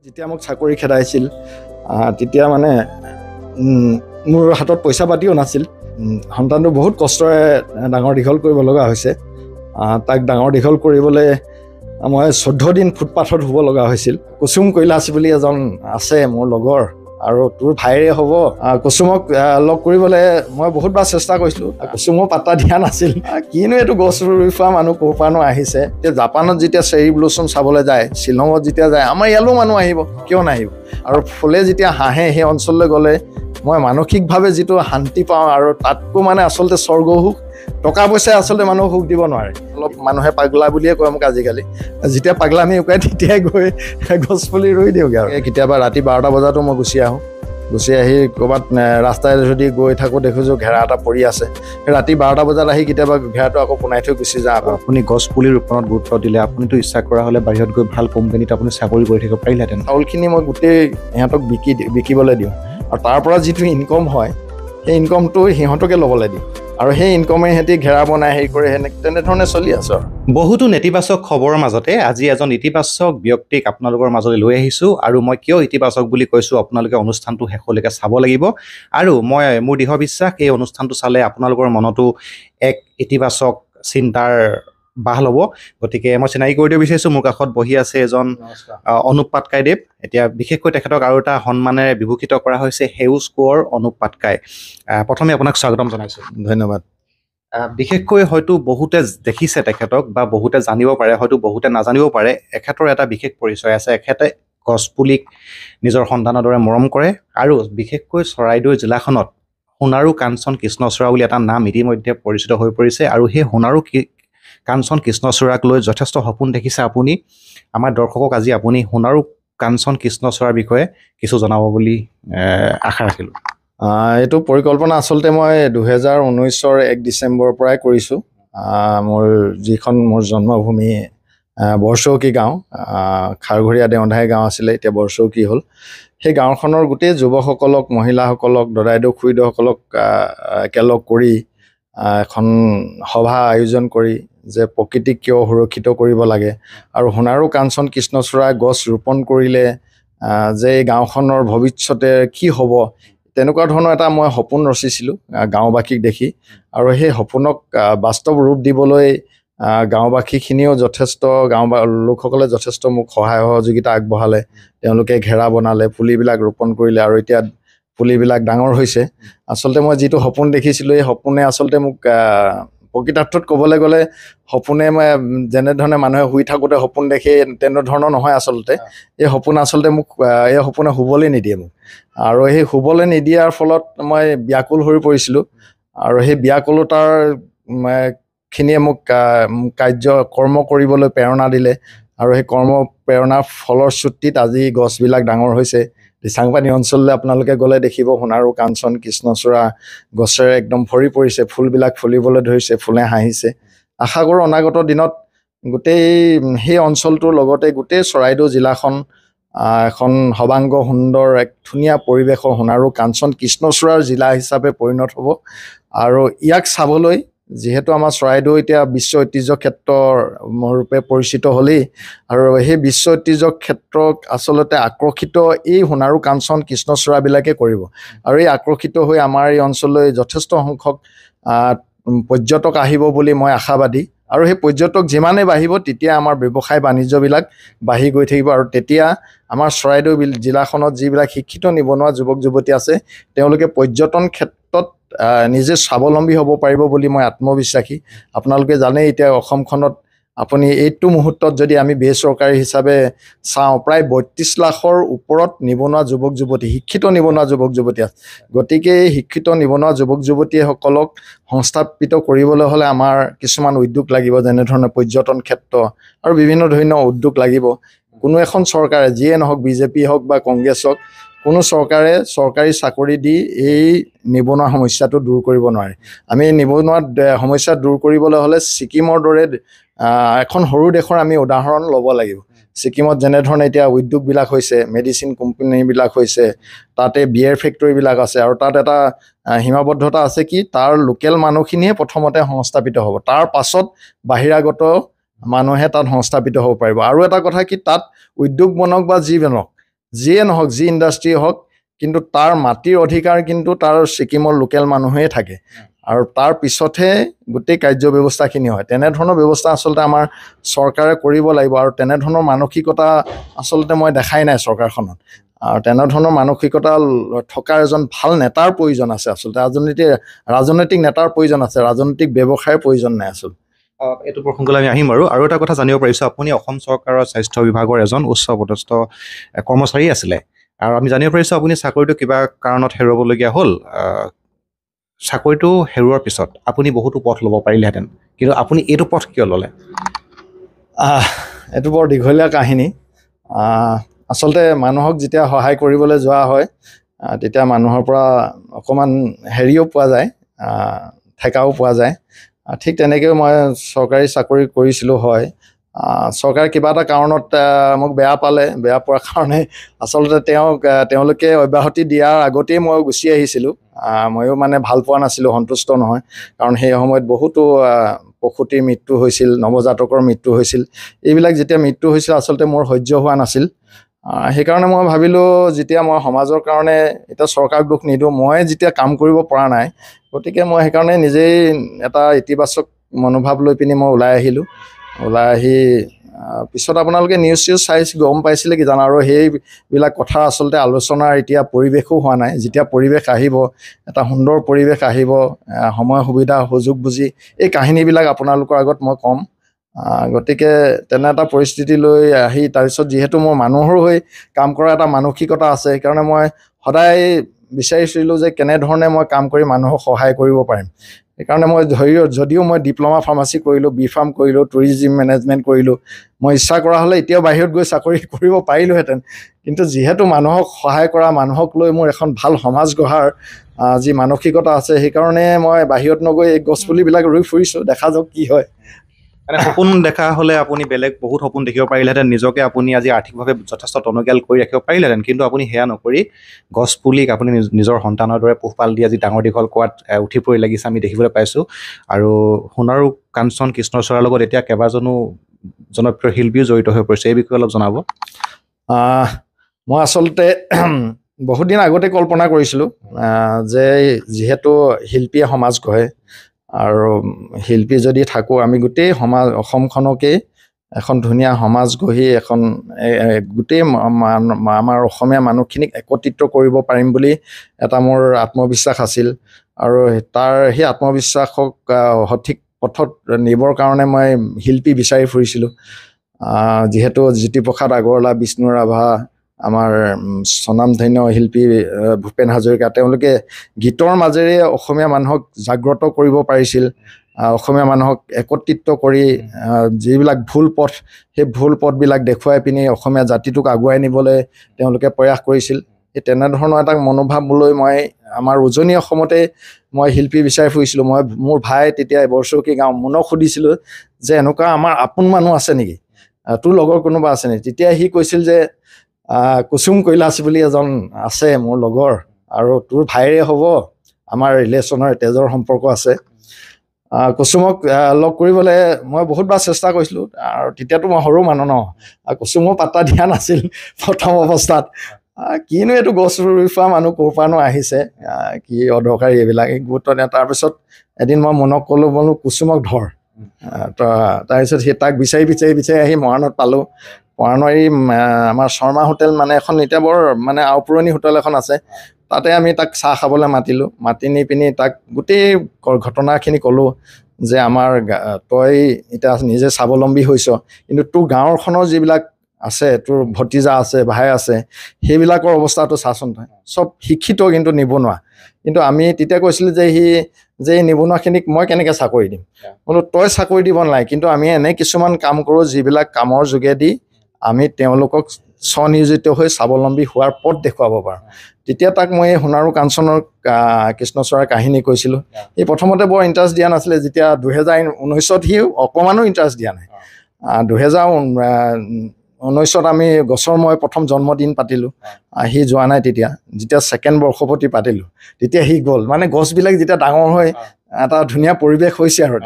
যেতিয়া মোক চাকৰি খেদাইছিল তেতিয়া মানে মোৰ হাতত পইচা পাতিও নাছিল। সন্তানটো বহুত কষ্টৰে ডাঙৰ দীঘল কৰিব লগা হৈছে। তাক ডাঙৰ দীঘল কৰিবলৈ মই 14 দিন ফুটপাথত শুব লগা হৈছিল। কুসুম কৈলাশ বুলি এজন আছে মোৰ লগৰ, আৰু তোৰ ভাইৰে হ'ব। কুসুমক লগ কৰিবলৈ মই বহুতবাৰ চেষ্টা কৰিছিলোঁ। কুসুমো পাত্তা দিয়া নাছিল। কিনো এইটো গছ ৰুই ফুৰা মানুহ ক'ৰ পৰানো আহিছে। এতিয়া জাপানত যেতিয়া চেৰী ব্লচম চাবলৈ যায়, শ্বিলঙত যেতিয়া যায়, আমাৰ ইয়ালৈও মানুহ আহিব, কিয় নাহিব? আৰু ফুলে যেতিয়া হাঁহে সেই অঞ্চললৈ গ'লে মই মানসিকভাৱে যিটো শান্তি পাওঁ, আৰু তাতকৈ মানে আচলতে স্বৰ্গ সুখ টকা পইচাই আচলতে মানুহক সুখ দিব নোৱাৰে। অলপ মানুহে পাগলা বুলিয়ে কয় মোক আজিকালি। যেতিয়া পাগলামি উকায় তেতিয়াই গৈ গছপুলি ৰুই দিওঁগৈ। আৰু কেতিয়াবা ৰাতি 12টা বজাতো মই গুচি আহোঁ। গুচি আহি ক'ৰবাত ৰাস্তাই যদি গৈ থাকোঁ দেখিছোঁ ঘেৰা এটা পৰি আছে, ৰাতি 12টা বজাত আহি কেতিয়াবা ঘেৰাটো আকৌ পোনাই থৈ গুচি যাওঁ। আপুনি গছ পুলি ৰোপণত গুৰুত্ব দিলে, আপুনিতো ইচ্ছা কৰা হ'লে বাহিৰত গৈ ভাল কোম্পানীত আপুনি চাকৰি কৰি থাকিব পাৰিলেহেঁতেন। চাউলখিনি মই গোটেই সিহঁতক বিকিবলৈ দিওঁ, আৰু তাৰ পৰা যিটো ইনকম হয় সেই ইনকমটো সিহঁতকে ল'বলৈ দিওঁ, আৰু সেই ইনকমে সিহঁতি ঘেৰা বনাই হেৰি কৰি তেনেধৰণে চলি আছোঁ। আৰু বহুতো নেতিবাচক খবৰৰ মাজতে আজি এজন ইতিবাচক ব্যক্তিক আপোনালোকৰ মাজলৈ লৈ আহিছোঁ। আৰু মই কিয় ইতিবাচক বুলি কৈছোঁ, আপোনালোকে অনুষ্ঠানটো শেষলৈকে চাব লাগিব। আৰু মোৰ দৃঢ় বিশ্বাস এই অনুষ্ঠানটো চালে আপোনালোকৰ মনতো এক ইতিবাচক চিন্তাৰ বাহ ল'ব। গতিকে মই চিনাকি কৰি দিব বিচাৰিছোঁ, মোৰ কাষত বহি আছে এজন অনুপ পাটকাইদেৱ। এতিয়া বিশেষকৈ তেখেতক আৰু এটা সন্মানেৰে বিভূষিত কৰা হৈছে, সেউজ কোঁৱৰ অনুপ পাটকাই। প্ৰথমে আপোনাক স্বাগতম জনাইছোঁ। ধন্যবাদ। বিশেষকৈ হয়তো বহুতে দেখিছে তেখেতক, বা বহুতে জানিব পাৰে, হয়তো বহুতে নাজানিব পাৰে। এখেতৰ এটা বিশেষ পৰিচয় আছে। এখেতে গছপুলিক নিজৰ সন্তানৰ দৰে মৰম কৰে, আৰু বিশেষকৈ চৰাইদেউ জিলাখনত সোণাৰু কাঞ্চন কৃষ্ণচূড়া বুলি এটা নাম ইতিমধ্যে পৰিচিত হৈ পৰিছে। আৰু সেই সোণাৰু কাঞ্চন কৃষ্ণচূড়াক লৈ যথেষ্ট সপোন দেখিছে আপুনি। আমাৰ দৰ্শকক আজি আপুনি সোণাৰু কাঞ্চন কৃষ্ণচূড়াৰ বিষয়ে কিছু জনাব বুলি আশা ৰাখিলোঁ। এইটো পৰিকল্পনা আচলতে মই 2019 1 ডিচেম্বৰৰ পৰাই কৰিছোঁ। যিখন মোৰ জন্মভূমি বৰচৌকী গাঁও, খাৰঘৰীয়া দেওধাই গাঁও আছিলে, এতিয়া বৰচৌকী হ'ল। সেই গাঁওখনৰ গোটেই যুৱকসকলক, মহিলাসকলক, দদাইদেউ খুৰীদেউসকলক একেলগ কৰি এখন সভা আয়োজন কৰি যে প্ৰকৃতিক কিয় সুৰক্ষিত কৰিব লাগে, আৰু সোণাৰু কাঞ্চন কৃষ্ণচূড়া গছ ৰোপণ কৰিলে যে এই গাঁওখনৰ ভৱিষ্যতে কি হ'ব, তেনেকুৱা ধৰণৰ এটা মই সপোন ৰচিছিলোঁ গাঁওবাসীক দেখি। আৰু সেই সপোনক বাস্তৱ ৰূপ দিবলৈ গাঁওবাসীখিনিও লোকসকলে যথেষ্ট মোক সহায় সহযোগিতা আগবঢ়ালে। তেওঁলোকে ঘেৰা বনালে, পুলিবিলাক ৰোপণ কৰিলে, আৰু এতিয়া পুলিবিলাক ডাঙৰ হৈছে। আচলতে মই যিটো সপোন দেখিছিলোঁ, এই সপোনে আচলতে মোক প্ৰকৃতাৰ্থত ক'বলৈ গ'লে সপোনে মই যেনেধৰণে মানুহে শুই থাকোঁতে সপোন দেখে তেনেধৰণৰ নহয়। আচলতে এই সপোনে শুবলৈ নিদিয়ে মোক, আৰু সেই শুবলৈ নিদিয়াৰ ফলত মই ব্যাকুল হৈ পৰিছিলোঁ। আৰু সেই ব্যাকুলতাৰ খিনিয়ে মোক কৰ্ম কৰিবলৈ প্ৰেৰণা দিলে, আৰু সেই প্ৰেৰণাৰ ফলশ্ৰুতিত আজি গছবিলাক ডাঙৰ হৈছে। দিচাংপানী অঞ্চললৈ আপোনালোকে গ'লে দেখিব সোণাৰু কাঞ্চন কৃষ্ণচূড়া গছেৰে একদম ভৰি পৰিছে, ফুলবিলাক ফুলিবলৈ ধৰিছে, ফুলে হাঁহিছে। আশা কৰোঁ অনাগত দিনত গোটেই সেই অঞ্চলটোৰ লগতে গোটেই চৰাইদেউ জিলাখন এখন সবাংগ সুন্দৰ এক ধুনীয়া পৰিৱেশৰ সোণাৰু কাঞ্চন কৃষ্ণচূড়াৰ জিলা হিচাপে পৰিণত হ'ব। আৰু ইয়াক চাবলৈ যিহেতু আমাৰ চৰাইদেউ এতিয়া বিশ্ব ঐতিহ্য ক্ষেত্ৰ ৰূপে পৰিচিত হ'লেই, আৰু সেই বিশ্ব ঐতিহ্য ক্ষেত্ৰক আচলতে আকৰ্ষিত এই সোণাৰু কাঞ্চন কৃষ্ণচূড়াবিলাকে কৰিব। আৰু এই আকৰ্ষিত হৈ আমাৰ এই অঞ্চললৈ যথেষ্ট সংখ্যক পৰ্যটক আহিব বুলি মই আশাবাদী। আৰু সেই পৰ্যটক যিমানেই বাঢ়িব, তেতিয়া আমাৰ ব্যৱসায় বাণিজ্যবিলাক বাঢ়ি গৈ থাকিব, আৰু তেতিয়া আমাৰ চৰাইদেউ জিলাখনত যিবিলাক শিক্ষিত নিবনুৱা যুৱক যুৱতী আছে, তেওঁলোকে পৰ্যটন ক্ষেত্ৰত নিজে স্বাৱলম্বী হ'ব পাৰিব বুলি মই আত্মবিশ্বাসী। আপোনালোকে জানে এতিয়া অসমখনত আপুনি এইটো মুহূৰ্তত যদি আমি বেচৰকাৰী হিচাপে চাওঁ, প্ৰায় 32 লাখৰ ওপৰত নিবনুৱা যুৱক যুৱতী, শিক্ষিত নিবনুৱা যুৱক যুৱতী আছে। গতিকে এই শিক্ষিত নিবনুৱা যুৱক যুৱতীসকলক সংস্থাপিত কৰিবলৈ হ'লে আমাৰ কিছুমান উদ্যোগ লাগিব, যেনেধৰণে পৰ্যটন ক্ষেত্ৰ আৰু বিভিন্ন ধৰণৰ উদ্যোগ লাগিব। কোনো এখন চৰকাৰে, যিয়ে নহওক, বিজেপি হওক বা কংগ্ৰেছ হওক, কোনো চৰকাৰে চৰকাৰী চাকৰি দি এই নিবনুৱা সমস্যাটো দূৰ কৰিব নোৱাৰে। আমি নিবনুৱা সমস্যা দূৰ কৰিবলৈ হ'লে ছিকিমৰ দৰে এখন সৰু দেশৰ আমি উদাহৰণ ল'ব লাগিব। ছিকিমত যেনেধৰণে এতিয়া উদ্যোগবিলাক হৈছে, মেডিচিন কোম্পানীবিলাক হৈছে, তাতে বিয়েৰ ফেক্টৰীবিলাক আছে, আৰু তাত এটা সীমাবদ্ধতা আছে কি তাৰ লোকেল মানুহখিনিয়ে প্ৰথমতে সংস্থাপিত হ'ব, তাৰ পাছত বাহিৰাগত মানুহে তাত সংস্থাপিত হ'ব পাৰিব। আৰু এটা কথা কি, তাত উদ্যোগ বনক বা যি বনক, যিয়ে নহওক, যি ইণ্ডাষ্ট্ৰি হওক, কিন্তু তাৰ মাটিৰ অধিকাৰ কিন্তু তাৰ ছিকিমৰ লোকেল মানুহেই থাকে আৰু তাৰ পিছতহে গোটেই কাৰ্য ব্যৱস্থাখিনি হয়। তেনেধৰণৰ ব্যৱস্থা আচলতে আমাৰ চৰকাৰে কৰিব লাগিব আৰু তেনেধৰণৰ মানসিকতা আচলতে মই দেখাই নাই চৰকাৰখনত। আৰু তেনেধৰণৰ মানসিকতা থকা এজন ভাল নেতাৰ প্ৰয়োজন আছে আচলতে। ৰাজনৈতিক নেতাৰ প্ৰয়োজন আছে, ৰাজনৈতিক ব্যৱসায়ৰ প্ৰয়োজন নাই আচলতে। এইটো প্ৰসংগলৈ আমি আহিম আৰু এটা কথা জানিব পাৰিছোঁ, আপুনি অসম চৰকাৰৰ স্বাস্থ্য বিভাগৰ এজন উচ্চপদস্থ কৰ্মচাৰী আছিলে আৰু আমি জানিব পাৰিছোঁ আপুনি চাকৰিটো কিবা কাৰণত হেৰুৱাবলগীয়া হ'ল। চাকৰিটো হেৰুৱাৰ পিছত আপুনি বহুতো পথ ল'ব পাৰিলেহেঁতেন, কিন্তু আপুনি এইটো পথ কিয় ল'লে? এইটো বৰ দীঘলীয়া কাহিনী। আচলতে মানুহক যেতিয়া সহায় কৰিবলৈ যোৱা হয় তেতিয়া মানুহৰ পৰা অকণমান হেৰিও পোৱা যায়, ঠেকাও পোৱা যায়। ঠিক তেনেকৈ মই চৰকাৰী চাকৰি কৰিছিলোঁ হয়। চৰকাৰে কিবা এটা কাৰণত মোক বেয়া পালে, বেয়া পোৱাৰ কাৰণে আচলতে তেওঁলোকে অব্যাহতি দিয়াৰ আগতেই মই গুচি আহিছিলোঁ। ময়ো মানে ভাল পোৱা নাছিলোঁ, সন্তুষ্ট নহয়, কাৰণ সেই সময়ত বহুতো প্ৰসূতিৰ মৃত্যু হৈছিল, নৱজাতকৰ মৃত্যু হৈছিল। এইবিলাক যেতিয়া মৃত্যু হৈছিল আচলতে মোৰ সহ্য হোৱা নাছিল। সেইকাৰণে মই ভাবিলোঁ, যেতিয়া মই সমাজৰ কাৰণে এতিয়া চৰকাৰক দোষ নিদিওঁ, মই যেতিয়া কাম কৰিব পৰা নাই, গতিকে মই সেইকাৰণে নিজেই এটা ইতিবাচক মনোভাৱ লৈ পিনি মই ওলাই আহিলোঁ। ওলাই আহি পিছত আপোনালোকে নিউজ গম পাইছিলে কি জানো, আৰু সেইবিলাক কথা আচলতে আলোচনাৰ এতিয়া পৰিৱেশো হোৱা নাই। যেতিয়া পৰিৱেশ আহিব, এটা সুন্দৰ পৰিৱেশ আহিব, সময় সুবিধা সুযোগ বুজি এই কাহিনীবিলাক আপোনালোকৰ আগত মই ক'ম। গতিকে তেনে এটা পৰিস্থিতি লৈ আহি তাৰপিছত যিহেতু মোৰ মানুহৰ হৈ কাম কৰা এটা মানসিকতা আছে, সেইকাৰণে মই সদায় বিচাৰিছিলোঁ যে কেনেধৰণে মই কাম কৰি মানুহক সহায় কৰিব পাৰিম। সেইকাৰণে মই যদিও মই ডিপ্ল'মা ফাৰ্মাচী কৰিলোঁ, বি ফাৰ্ম কৰিলোঁ, টুৰিজিম মেনেজমেণ্ট কৰিলোঁ, মই ইচ্ছা কৰা হ'লে এতিয়াও বাহিৰত গৈ চাকৰি কৰিব পাৰিলোহেঁতেন। কিন্তু যিহেতু মানুহক সহায় কৰা, মানুহক লৈ মোৰ এখন ভাল সমাজ গঢ়াৰ যি মানসিকতা আছে, সেইকাৰণে মই বাহিৰত নগৈ এই গছপুলিবিলাক ৰুই ফুৰিছোঁ। দেখা যাওক কি হয়। মানে সপোন দেখা হ'লে আপুনি বেলেগ বহুত সপোন দেখিব পাৰিলেহেঁতেন, নিজকে আপুনি আজি আৰ্থিকভাৱে যথেষ্ট টনকিয়াল কৰি ৰাখিব পাৰিলেহেঁতেন, কিন্তু আপুনি সেয়া নকৰি গছপুলিক আপুনি নিজৰ সন্তানৰ দৰে পোহপাল দি আজি ডাঙৰ দীঘল কৰাত উঠি পৰি লাগিছে আমি দেখিবলৈ পাইছোঁ। আৰু সোণাৰু কাঞ্চন কৃষ্ণচূড়াৰ লগত এতিয়া কেইবাজনো জনপ্ৰিয় শিল্পীও জড়িত হৈ পৰিছে, এই বিষয়ে অলপ জনাব। মই আচলতে বহুত দিন আগতে কল্পনা কৰিছিলোঁ যে যিহেতু শিল্পীয়ে সমাজ গঢ়ে আৰু শিল্পী যদি থাকোঁ, আমি গোটেই অসমখনকেই এখন ধুনীয়া সমাজ গঢ়ি এখন গোটেই আমাৰ অসমীয়া মানুহখিনিক একত্ৰিত কৰিব পাৰিম বুলি এটা মোৰ আত্মবিশ্বাস আছিল। আৰু সেই আত্মবিশ্বাসক সঠিক পথত নিবৰ কাৰণে মই শিল্পী বিচাৰি ফুৰিছিলোঁ। যিহেতু জ্যোতিপ্ৰসাদ আগৰৱালা, বিষ্ণু ৰাভা, আমাৰ স্বনামধন্য শিল্পী ভূপেন হাজৰিকা, তেওঁলোকে গীতৰ মাজেৰে অসমীয়া মানুহক জাগ্ৰত কৰিব পাৰিছিল। অসমীয়া মানুহক একত্ৰিত কৰি যিবিলাক ভুল পথ, সেই ভুল পথবিলাক দেখুৱাই পিনি অসমীয়া জাতিটোক আগুৱাই নিবলৈ তেওঁলোকে প্ৰয়াস কৰিছিল। সেই তেনেধৰণৰ এটা মনোভাৱ লৈ মই আমাৰ উজনি অসমতে মই শিল্পী বিচাৰি ফুৰিছিলোঁ। মোৰ ভাই তেতিয়া বৰচৌকী গাঁও, মুনক সুধিছিলোঁ যে এনেকুৱা আমাৰ আপোন মানুহ আছে নেকি, তোৰ লগৰ কোনোবা আছে নেকি? তেতিয়া সি কৈছিল যে কুসুম কৈলাশ বুলি এজন আছে মোৰ লগৰ, আৰু তোৰ ভাইৰে হ'ব, আমাৰ ৰিলেশ্যনৰ তেজৰ সম্পৰ্ক আছে। কুসুমক লগ কৰিবলৈ মই বহুতবাৰ চেষ্টা কৰিছিলোঁ, আৰু তেতিয়াতো মই সৰু মানুহ ন, কুসুমো পাত্তা দিয়া নাছিল প্ৰথম অৱস্থাত। কিনো এইটো গছ ৰুই ফুৰা মানুহ ক'ৰ পৰানো আহিছে, কি অদৰকাৰী এইবিলাক, গুৰুত্ব দিয়া। তাৰপিছত এদিন মই মনক ক'লোঁ, বোলো কুসুমক ধৰ। তাৰপিছত সেই তাক বিচাৰি আহি মৰাণত পালোঁ। মৰাণৰ আমাৰ শৰ্মা হোটেল মানে এখন এতিয়া বৰ মানে আওপুৰণি হোটেল এখন আছে, তাতে আমি তাক চাহ খাবলৈ মাতিলোঁ। মাতি নি পিনি তাক গোটেই ঘটনাখিনি ক'লোঁ যে তই এতিয়া নিজে স্বাৱলম্বী হৈছ, কিন্তু তোৰ গাঁৱৰখনৰ যিবিলাক আছে, তোৰ ভতিজা আছে, ভাই আছে, সেইবিলাকৰ অৱস্থাটো চাচোন, তই চব শিক্ষিত কিন্তু নিবনুৱা। কিন্তু আমি তেতিয়া কৈছিলোঁ যে এই নিবনুৱাখিনিক মই কেনেকৈ চাকৰি দিম। বোলো তই চাকৰি দিব নালাগে, কিন্তু আমি এনে কিছুমান কাম কৰোঁ যিবিলাক কামৰ যোগেদি আমি তেওঁলোকক স্বনিয়োজিত হৈ স্বাৱলম্বী হোৱাৰ পথ দেখুৱাব পাৰোঁ। তেতিয়া তাক মই এই সোণাৰু কাঞ্চনৰ কৃষ্ণচূড়াৰ কাহিনী কৈছিলোঁ। সি প্ৰথমতে বৰ ইণ্টাৰেষ্ট দিয়া নাছিলে। যেতিয়া 2019 সি অকণমানো ইণ্টাৰেষ্ট দিয়া নাই। 2019 আমি গছৰ মই প্ৰথম জন্মদিন পাতিলোঁ, সি যোৱা নাই তেতিয়া। যেতিয়া ছেকেণ্ড বৰ্ষপতি পাতিলোঁ তেতিয়া সি গ'ল। মানে গছবিলাক যেতিয়া ডাঙৰ হয় এটা ধুনীয়া পৰিৱেশ হৈছে আৰু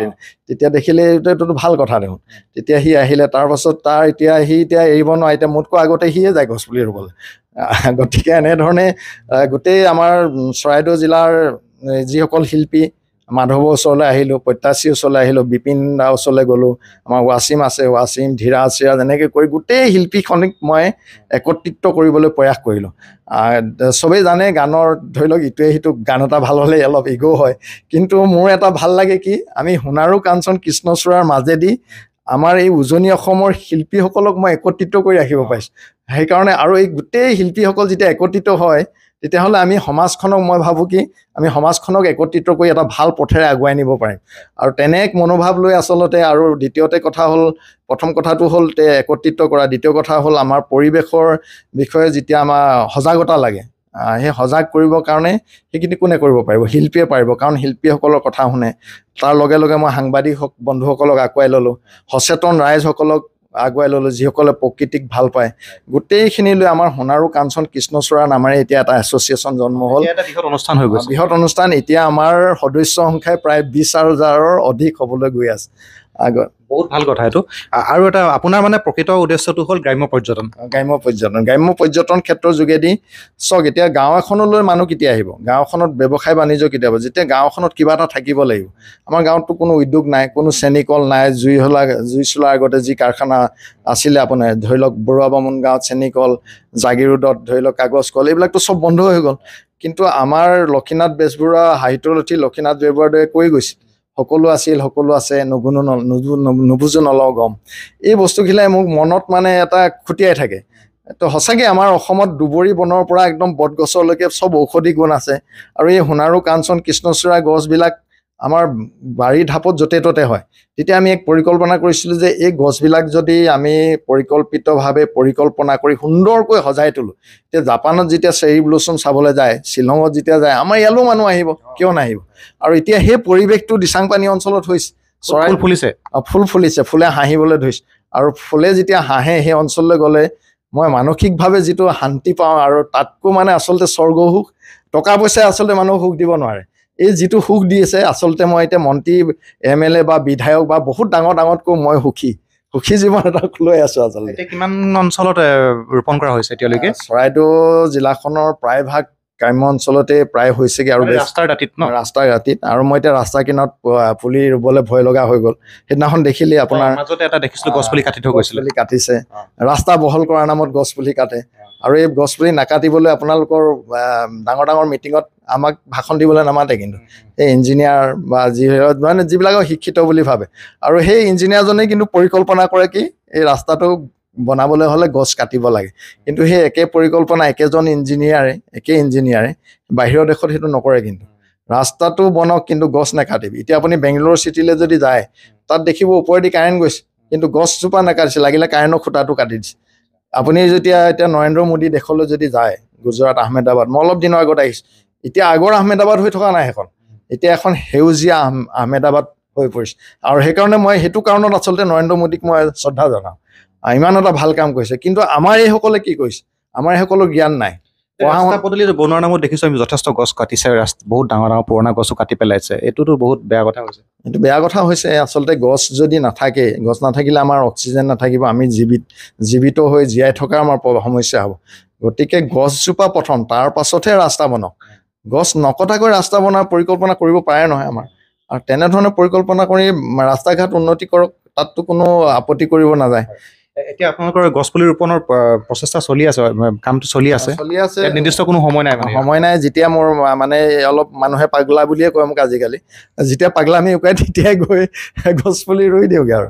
তেতিয়া দেখিলে এইটোতো ভাল কথা দেখোন। তেতিয়া সি আহিলে, তাৰপাছত এতিয়া এৰিব নোৱাৰে, এতিয়া মোতকৈ আগতে সিয়ে যায় গছপুলি ৰুবলৈ। গতিকে এনেধৰণে গোটেই আমাৰ চৰাইদেউ জিলাৰ যিসকল শিল্পী, মাধৱৰ ওচৰলৈ আহিলোঁ, প্ৰত্যাশীৰ ওচৰলৈ আহিলোঁ, বিপিন দাৰ ওচৰলৈ গ'লোঁ, আমাৰ ৱাছিম আছে, ৱাছিম, ধীৰাজ এনেকৈ কৰি গোটেই শিল্পীখনিক মই একত্ৰিত কৰিবলৈ প্ৰয়াস কৰিলোঁ। চবেই জানে গানৰ ধৰি লওক ইটোৱে সিটোক গান এটা ভাল হ'লে অলপ ইগ' হয়, কিন্তু মোৰ এটা ভাল লাগে কি আমি সোণাৰু কাঞ্চন কৃষ্ণচূড়াৰ মাজেদি আমাৰ এই উজনি অসমৰ শিল্পীসকলক মই একত্ৰিত কৰি ৰাখিব পাৰিছোঁ। সেইকাৰণে আৰু এই গোটেই শিল্পীসকল যেতিয়া একত্ৰিত হয় তেতিয়াহ'লে আমি সমাজখনক, মই ভাবোঁ কি আমি সমাজখনক একত্ৰিত কৰি এটা ভাল পথেৰে আগুৱাই নিব পাৰিম। আৰু তেনে এক মনোভাৱ লৈ আচলতে, আৰু দ্বিতীয়তে কথা হ'ল, প্ৰথম কথাটো হ'ল একত্ৰিত কৰা, দ্বিতীয় কথা হ'ল আমাৰ পৰিৱেশৰ বিষয়ে যেতিয়া আমাৰ সজাগতা লাগে, সেই সজাগ কৰিবৰ কাৰণে সেইখিনি কোনে কৰিব পাৰিব? শিল্পীয়ে পাৰিব, কাৰণ শিল্পীসকলৰ কথা শুনে। তাৰ লগে লগে মই সাংবাদিক বন্ধুসকলক আগুৱাই ল'লোঁ, সচেতন ৰাইজসকলক আগুৱাই ল'লোঁ, যিসকলে প্ৰকৃতিক ভাল পায়। গোটেইখিনি লৈ আমাৰ সোণাৰু কাঞ্চন কৃষ্ণচূড়া নামেৰে এতিয়া এটা এছ'চিয়েশ্যন জন্ম হ'ল, এটা বৃহৎ অনুষ্ঠান হৈ গৈছে। বৃহৎ অনুষ্ঠান। এতিয়া আমাৰ সদস্য সংখ্যাই প্ৰায় 20,000ৰ অধিক হ'বলৈ গৈ আছে। বহুত ভাল কথা এইটো। আৰু এটা আপোনাৰ মানে প্ৰকৃত উদ্দেশ্যটো হ'ল গ্ৰাম্য পৰ্যটন। গ্ৰাম্য পৰ্যটন ক্ষেত্ৰৰ যোগেদি চাওক, এতিয়া গাঁও এখনলৈ মানুহ কেতিয়া আহিব? গাঁওখনত ব্যৱসায় বাণিজ্য কেতিয়া হ'ব? যেতিয়া গাঁওখনত কিবা এটা থাকিব লাগিব। আমাৰ গাঁৱততো কোনো উদ্যোগ নাই, কোনো চেনিকল নাই। জুই চলাৰ আগতে যি কাৰখানা আছিলে, আপোনাৰ ধৰি লওক বৰুৱা বামুণ গাঁৱত চেনিকল, জাগিৰোডত ধৰি লওক কাগজ কল, এইবিলাকতো চব বন্ধ হৈ গ'ল। কিন্তু আমাৰ লক্ষীনাথ বেজবৰুৱা, সাহিত্যৰথী লক্ষীনাথ বেজবৰুৱাৰ দৰে কৈ গৈছিল, সকলো আছিল, সকলো আছে, নুবুজো নলওঁ গম। এই বস্তুখিনিয়ে মোক মনত মানে এটা খুটিয়াই থাকে। তো সঁচাকৈ আমাৰ অসমত দুবৰি বনৰ পৰা একদম বটগছলৈকে চব ঔষধি গুণ আছে। আৰু এই সোণাৰু কাঞ্চন কৃষ্ণচূড়া গছবিলাক আমাৰ বাৰীৰ ঢাপত য'তে ত'তে হয়। তেতিয়া আমি এক পৰিকল্পনা কৰিছিলোঁ যে এই গছবিলাক যদি আমি পৰিকল্পিতভাৱে পৰিকল্পনা কৰি সুন্দৰকৈ সজাই তোলোঁ, এতিয়া জাপানত যেতিয়া চেৰী ব্লুচম চাবলৈ যায়, শ্বিলঙত যেতিয়া যায়, আমাৰ ইয়ালৈও মানুহ আহিব, কিয় নাহিব? আৰু এতিয়া সেই পৰিৱেশটো দিচাংপানী অঞ্চলত হৈছে। চৰাই ফুল ফুলিছে, ফুলে হাঁহিবলৈ ধৰিছে। আৰু ফুলে যেতিয়া হাঁহে সেই অঞ্চললৈ গ'লে মই মানসিকভাৱে যিটো শান্তি পাওঁ, আৰু তাতকৈ মানে আচলতে স্বৰ্গ সুখ, টকা পইচাই আচলতে মানুহক সুখ দিব নোৱাৰে। এই যিটো সুখ দি আছে, আচলতে মই এতিয়া মন্ত্ৰী, MLA বা বিধায়ক বা বহুত ডাঙৰতকৈ মই সুখী জীৱন এটা লৈ আছোঁ আচলতে। কিমান অঞ্চলত ৰোপণ কৰা হৈছে এতিয়ালৈকে? চৰাইদেউ জিলাখনৰ প্ৰায়ভাগ গ্ৰাম্য অঞ্চলতে প্ৰায় হৈছেগৈ, আৰু ৰাস্তাৰ দাঁতিত। আৰু মই এতিয়া ৰাস্তা কিনাৰত পুলি ৰুবলৈ ভয় লগা হৈ গ'ল। সেইদিনাখন দেখিলে আপোনাৰ মাজতে এটা দেখিছিলোঁ গছপুলি কাটি থৈ গৈছিলে। কাটিছে, ৰাস্তা বহল কৰাৰ নামত গছপুলি কাটে। আৰু এই গছপুলি নাকাটিবলৈ আপোনালোকৰ ডাঙৰ মিটিঙত আমাক ভাষণ দিবলৈ নামাতে, কিন্তু এই ইঞ্জিনিয়াৰ বা মানে যিবিলাকক শিক্ষিত বুলি ভাবে, আৰু সেই ইঞ্জিনিয়াৰজনে কিন্তু পৰিকল্পনা কৰে কি এই ৰাস্তাটো বনাবলৈ হ'লে গছ কাটিব লাগে। কিন্তু সেই একে পৰিকল্পনা একেজন ইঞ্জিনিয়াৰে বাহিৰৰ দেশত সেইটো নকৰে। কিন্তু ৰাস্তাটো বনক, কিন্তু গছ নাকাটিবি। এতিয়া আপুনি বেংগলোৰ চিটিলৈ যদি যায়, তাত দেখিব ওপৰেদি কাৰেণ্ট গৈছে, কিন্তু গছজোপা নাকাটিছে, লাগিলে কাৰেণ্টৰ খুঁটাটো কাটি দিছে। আপুনি এতিয়া নৰেন্দ্ৰ মোদী দেশলৈ যদি যায়, গুজৰাট, আহমেদাবাদ, মই অলপ দিনৰ আগত আহিছোঁ, এতিয়া আগৰ আহমেদাবাদ হৈ থকা নাই সেইখন, এতিয়া এখন সেউজীয়া আহমেদাবাদ হৈ পৰিছে। আৰু সেইকাৰণে মই সেইটো কাৰণত আচলতে নৰেন্দ্ৰ মোদীক মই শ্ৰদ্ধা জনাওঁ, ইমান এটা ভাল কাম কৰিছে। কিন্তু আমাৰ এইসকলে কি কৰিছে? আমাৰ এইসকলৰ জ্ঞান নাই। ৰাস্তা পদূলি বনোৱাৰ নামত দেখিছোঁ আমি যথেষ্ট গছ কাটিছে, বহুত ডাঙৰ পুৰণা গছো কাটি পেলাইছে। এইটোতো বহুত বেয়া কথা হৈছে। এইটো বেয়া কথা হৈছে। আচলতে গছ যদি নাথাকে, গছ নাথাকিলে আমাৰ অক্সিজেন নাথাকিব, আমি জীৱিত হৈ জীয়াই থকাৰ আমাৰ সমস্যা হ'ব। গতিকে গছজোপা প্ৰথম, তাৰ পাছতহে ৰাস্তা বনক। গছ নকটাকৈ ৰাস্তা বনোৱাৰ পৰিকল্পনা কৰিব পাৰে নহয় আমাৰ। আৰু তেনেধৰণে পৰিকল্পনা কৰি ৰাস্তা ঘাট উন্নতি কৰক, তাততো কোনো আপত্তি কৰিব নাযায়। এতিয়া আপোনালোকৰ গছপুলি ৰোপণৰ প্ৰচেষ্টা চলি আছে, কামটো চলি আছে। নিৰ্দিষ্ট কোনো সময় নাই। যেতিয়া মোৰ মানে অলপ মানুহে পাগলা বুলিয়ে কয় মোক আজিকালি, যেতিয়া পাগলামি উকাই তেতিয়াই গৈ গছপুলি ৰুই দিওঁগৈ। আৰু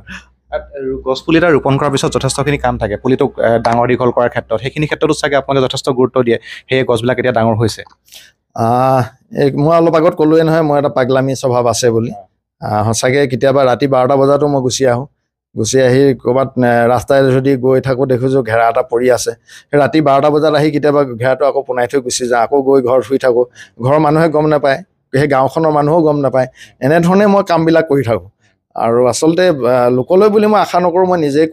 গছপুলি এটা ৰোপণ কৰাৰ পিছত যথেষ্টখিনি কাম থাকে, পুলিটোক ডাঙৰ দীঘল কৰাৰ ক্ষেত্ৰত। সেইখিনি ক্ষেত্ৰতো চাগে আপোনালোকে যথেষ্ট গুৰুত্ব দিয়ে, সেই গছবিলাক এতিয়া ডাঙৰ হৈছে। মই অলপ আগত ক'লোৱে নহয়, মই এটা পাগলামি স্বভাৱ আছে বুলি। সঁচাকৈ কেতিয়াবা ৰাতি 12টা বজাতো মই গুচি আহি ক'ৰবাত ৰাস্তাই যদি গৈ থাকোঁ, দেখিছোঁ ঘেৰা এটা পৰি আছে। সেই ৰাতি 12টা বজাত আহি কেতিয়াবা ঘেৰাটো আকৌ পোনাই থৈ গুচি যাওঁ, আকৌ গৈ ঘৰত শুই থাকোঁ। ঘৰৰ মানুহে গম নাপায়, সেই গাঁওখনৰ মানুহেও গম নাপায়। এনেধৰণে মই কামবিলাক কৰি থাকোঁ। আৰু আচলতে লোকলৈ বুলি মই আশা নকৰোঁ, মই নিজেই